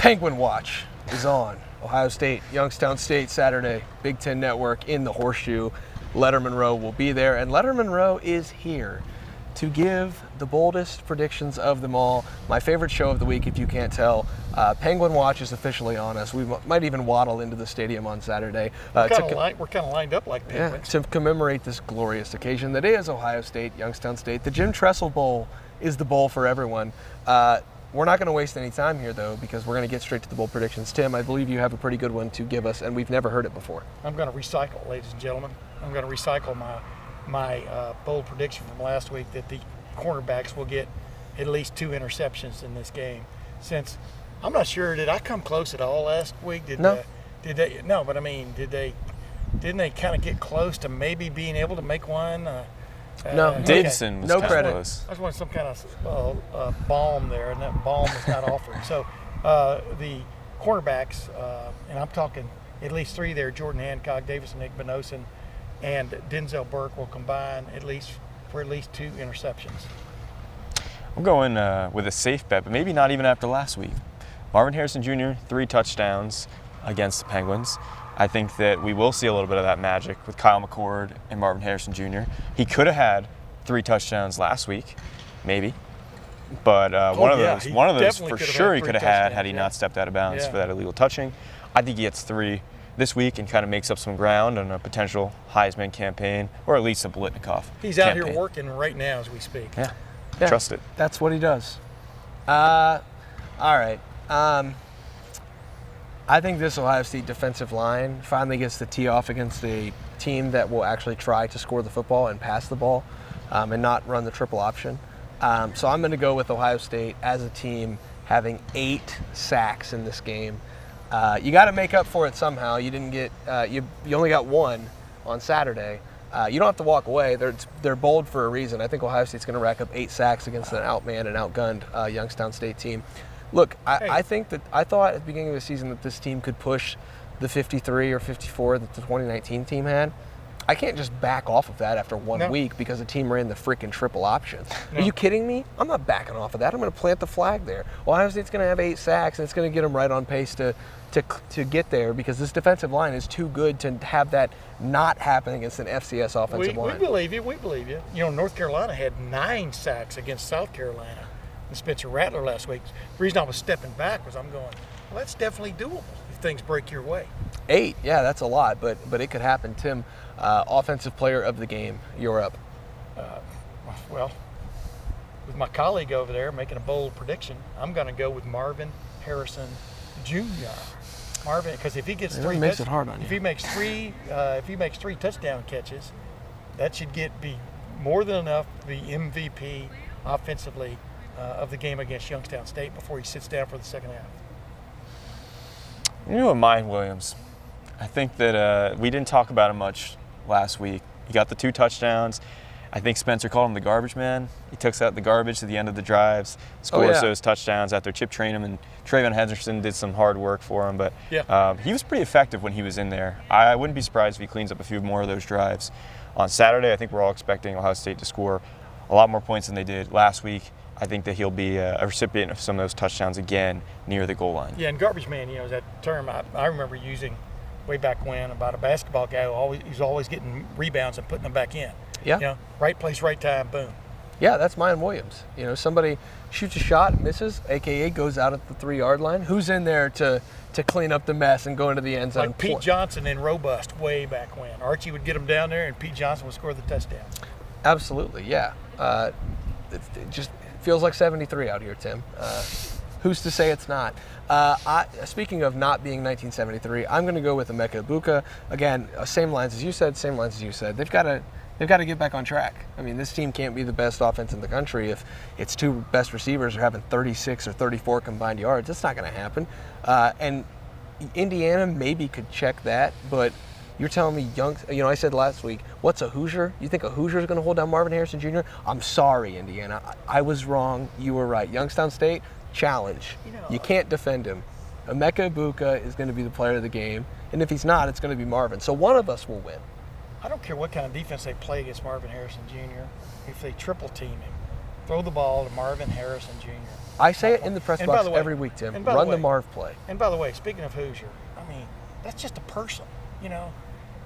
Penguin Watch is on. Ohio State, Youngstown State, Saturday. Big Ten Network in the Horseshoe. Lettermen Row will be there, and Lettermen Row is here to give the boldest predictions of them all. My favorite show of the week, if you can't tell. Penguin Watch is officially on us. We might even waddle into the stadium on Saturday. We're kind of lined up like penguins. To commemorate this glorious occasion that is Ohio State, Youngstown State. The Jim Tressel Bowl is the bowl for everyone. We're not going to waste any time here, though, because we're going to get straight to the bowl predictions. Tim, I believe you have a pretty good one to give us, and we've never heard it before. I'm going to recycle, ladies and gentlemen. I'm going to recycle my bold prediction from last week that the cornerbacks will get at least 2 interceptions in this game. Since I'm not sure, did I come close at all last week? No. Didn't they kind of get close to maybe being able to make one? No. Davidson was no kind of credit. close. I just wanted some kind of balm there, and that balm was not offered. So the cornerbacks, and I'm talking at least 3 there, Jordan Hancock, Davison Igbinosun, and Denzel Burke will combine for at least 2 interceptions. I'm going with a safe bet, but maybe not even after last week. Marvin Harrison Jr., 3 touchdowns against the Penguins. I think that we will see a little bit of that magic with Kyle McCord and Marvin Harrison Jr. He could have had 3 touchdowns last week, maybe. But one of those for sure he could have had he not stepped out of bounds for that illegal touching. I think he gets 3 this week and kind of makes up some ground on a potential Heisman campaign, or at least a Blitnikoff He's out here working right now as we speak. Yeah. Trust it. That's what he does. All right. I think this Ohio State defensive line finally gets the tee off against a team that will actually try to score the football and pass the ball and not run the triple option. So I'm going to go with Ohio State as a team having 8 sacks in this game. You got to make up for it somehow. You didn't get you only got 1 on Saturday. You don't have to walk away. They're bold for a reason. I think Ohio State's going to rack up 8 sacks against an outmanned and outgunned Youngstown State team. Look, I thought at the beginning of the season that this team could push the 53 or 54 that the 2019 team had. I can't just back off of that after 1 week because the team ran the freaking triple option. No. Are you kidding me? I'm not backing off of that. I'm going to plant the flag there. Ohio State's going to have 8 sacks, and it's going to get them right on pace to get there because this defensive line is too good to have that not happen against an FCS offensive line. We believe you. We believe you. You know, North Carolina had 9 sacks against South Carolina and Spencer Rattler last week. The reason I was stepping back was I'm going, well, that's definitely doable if things break your way. 8, yeah, that's a lot, but it could happen. Tim, offensive player of the game, you're up. Well, with my colleague over there making a bold prediction, I'm going to go with Marvin Harrison Jr. Marvin, because if he gets 3, makes it hard on you. If he makes 3 touchdown catches, that should be more than enough to be MVP offensively of the game against Youngstown State before he sits down for the second half. You know what, Mine Williams. I think that we didn't talk about him much last week. He got the 2 touchdowns. I think Spencer called him the garbage man. He took out the garbage to the end of the drives, scores those touchdowns after Chip Trainum and Trayvon Henderson did some hard work for him. But he was pretty effective when he was in there. I wouldn't be surprised if he cleans up a few more of those drives. On Saturday, I think we're all expecting Ohio State to score a lot more points than they did last week. I think that he'll be a recipient of some of those touchdowns again near the goal line. Yeah, and garbage man, is that term I remember using way back when about a basketball guy who's always getting rebounds and putting them back in. Yeah. Right place, right time, boom. Yeah, that's Mine Williams. Somebody shoots a shot, misses, a.k.a. goes out at the 3-yard line. Who's in there to clean up the mess and go into the end zone? Like Pete Johnson in Robust way back when. Archie would get him down there and Pete Johnson would score the touchdown. Absolutely, yeah. It just feels like 73 out here, Tim. Who's to say it's not? Speaking of not being 1973, I'm going to go with Emeka Egbuka. Again, same lines as you said. They've got to get back on track. I mean, this team can't be the best offense in the country if its 2 best receivers are having 36 or 34 combined yards. That's not going to happen. And Indiana maybe could check that, but you're telling me I said last week, what's a Hoosier? You think a Hoosier is going to hold down Marvin Harrison Jr.? I'm sorry, Indiana. I was wrong. You were right. Youngstown State, challenge. You can't defend him. Emeka Egbuka is going to be the player of the game, and if he's not, it's going to be Marvin. So one of us will win. I don't care what kind of defense they play against Marvin Harrison Jr. If they triple team him, throw the ball to Marvin Harrison Jr. I say it in the press And by box the way- every week, Tim. and by Run the the way- Marv play. And by the way, speaking of Hoosier, I mean, that's just a person, you know.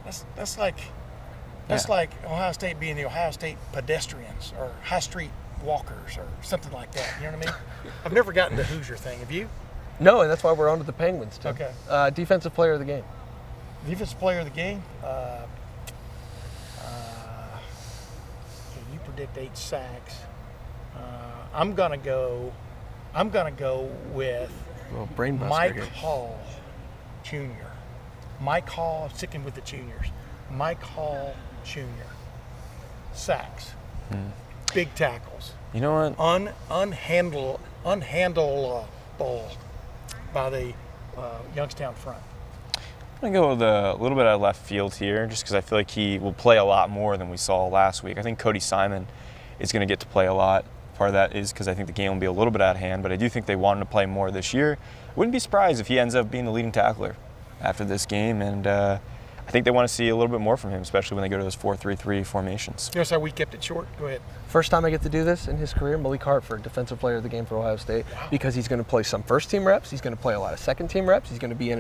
That's like Ohio State being the Ohio State pedestrians or high street walkers or something like that. You know what I mean? I've never gotten the Hoosier thing. Have you? No, and that's why we're on to the Penguins, Tim. Okay. Defensive player of the game. Defensive player of the game. You predict 8 sacks. I'm gonna go with Well, brain buster Mike here. Hall Jr. Mike Hall, sticking with the juniors. Mike Hall Jr. Sacks. Big tackles. You know what? Unhandleable by the Youngstown front. I'm going to go with a little bit out of left field here just because I feel like he will play a lot more than we saw last week. I think Cody Simon is going to get to play a lot. Part of that is because I think the game will be a little bit out of hand, but I do think they want him to play more this year. Wouldn't be surprised if he ends up being the leading tackler after this game, and I think they want to see a little bit more from him, especially when they go to those 4-3-3 formations. Notice how we kept it short? Go ahead. First time I get to do this in his career, Malik Hartford, defensive player of the game for Ohio State, because he's going to play some first-team reps. He's going to play a lot of second-team reps. He's going to be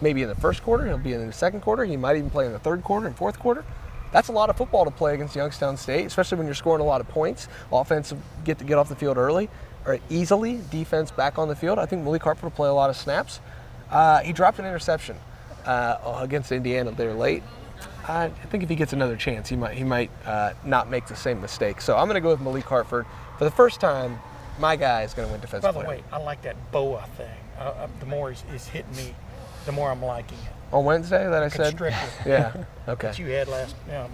maybe in the first quarter. He'll be in the second quarter. He might even play in the third quarter and fourth quarter. That's a lot of football to play against Youngstown State, especially when you're scoring a lot of points. Offense get to get off the field early or easily. Defense back on the field. I think Malik Hartford will play a lot of snaps. He dropped an interception against Indiana there late. I think if he gets another chance, he might not make the same mistake. So I'm going to go with Malik Hartford. For the first time, my guy is going to win defensive player. By the way, I like that BOA thing. The more he's hitting me, the more I'm liking it. On Wednesday that I said? Constrictor. Yeah, okay. That you had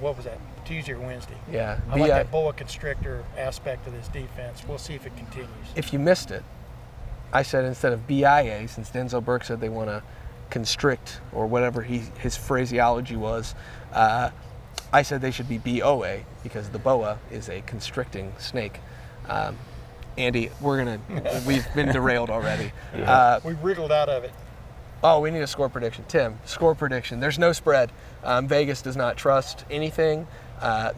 what was that, Tuesday or Wednesday? Yeah. I like that BOA constrictor aspect of this defense. We'll see if it continues. If you missed it, I said instead of BIA, since Denzel Burke said they want to constrict or whatever his phraseology was, I said they should be BOA because the boa is a constricting snake. Andy, we've been derailed already. We wriggled out of it. Oh, we need a score prediction. Tim, score prediction. There's no spread. Vegas does not trust anything.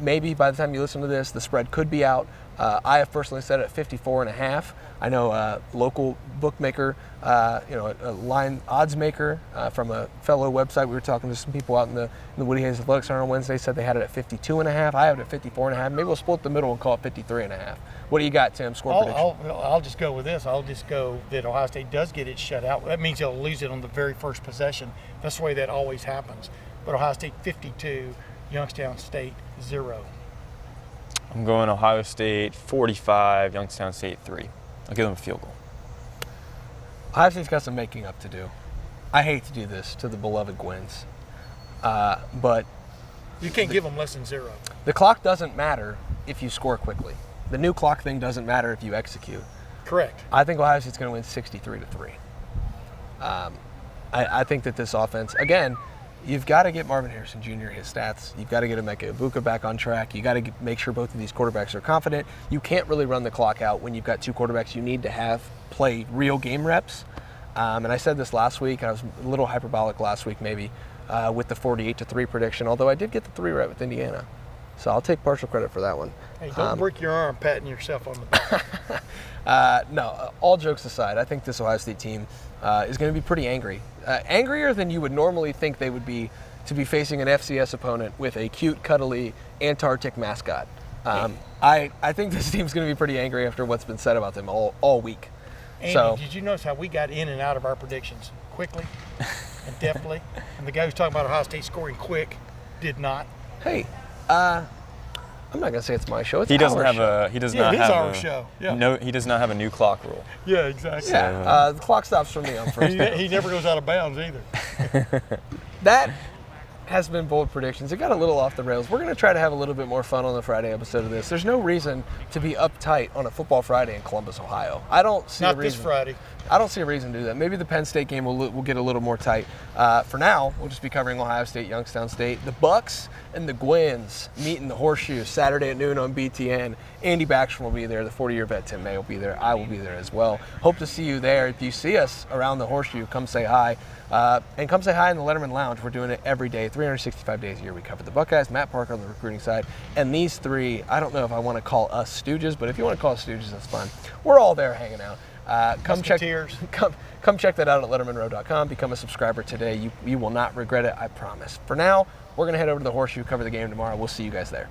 Maybe by the time you listen to this, the spread could be out. I have personally set it at 54.5. I know a local bookmaker, a line odds maker from a fellow website. We were talking to some people out in the Woody Hayes Athletic Center on Wednesday, said they had it at 52.5. I have it at 54.5. Maybe we'll split the middle and call it 53.5. What do you got, Tim? Score prediction. I'll just go with this. I'll just go that Ohio State does get it shut out. That means they'll lose it on the very first possession. That's the way that always happens. But Ohio State 52, Youngstown State 0. I'm going Ohio State 45, Youngstown State 3. I'll give them a field goal. Ohio State's got some making up to do. I hate to do this to the beloved Gwens, but you can't give them less than 0. The clock doesn't matter if you score quickly. The new clock thing doesn't matter if you execute. Correct. I think Ohio State's going to win 63-3. I think that this offense, again, you've got to get Marvin Harrison Jr. his stats. You've got to get Emeka Ibuka back on track. You got to make sure both of these quarterbacks are confident. You can't really run the clock out when you've got two quarterbacks you need to have play real game reps. And I said this last week, and I was a little hyperbolic last week maybe with the 48-3 prediction, although I did get the 3 right with Indiana. So I'll take partial credit for that one. Hey, don't break your arm patting yourself on the back. No, all jokes aside, I think this Ohio State team is going to be pretty angry. Angrier than you would normally think they would be to be facing an FCS opponent with a cute, cuddly Antarctic mascot. I think this team's going to be pretty angry after what's been said about them all week. Andy, did you notice how we got in and out of our predictions quickly and deftly? And the guy who's talking about Ohio State scoring quick did not. Hey, I'm not gonna say it's my show. It's he doesn't our have show. a. He does Yeah, not it is have our a. show. Yeah. No, he does not have a new clock rule. Yeah, exactly. Yeah, the clock stops for me on first down. He never goes out of bounds either. That has been bold predictions. It got a little off the rails. We're going to try to have a little bit more fun on the Friday episode of this. There's no reason to be uptight on a football Friday in Columbus, Ohio. I don't see Not a reason. this Friday. I don't see a reason to do that. Maybe the Penn State game will get a little more tight. For now, we'll just be covering Ohio State, Youngstown State. The Bucks and the Gwens meet in the Horseshoe Saturday at noon on BTN. Andy Backstrom will be there. The 40-year vet Tim May will be there. I will be there as well. Hope to see you there. If you see us around the Horseshoe, come say hi. And come say hi in the Lettermen Lounge. We're doing it every day, 3 365 days a year, we cover the Buckeyes. Matt Parker on the recruiting side. And these three, I don't know if I want to call us stooges, but if you want to call us stooges, that's fine. We're all there hanging out. Come check that out at lettermenrow.com. Become a subscriber today. You will not regret it, I promise. For now, we're going to head over to the Horseshoe, cover the game tomorrow. We'll see you guys there.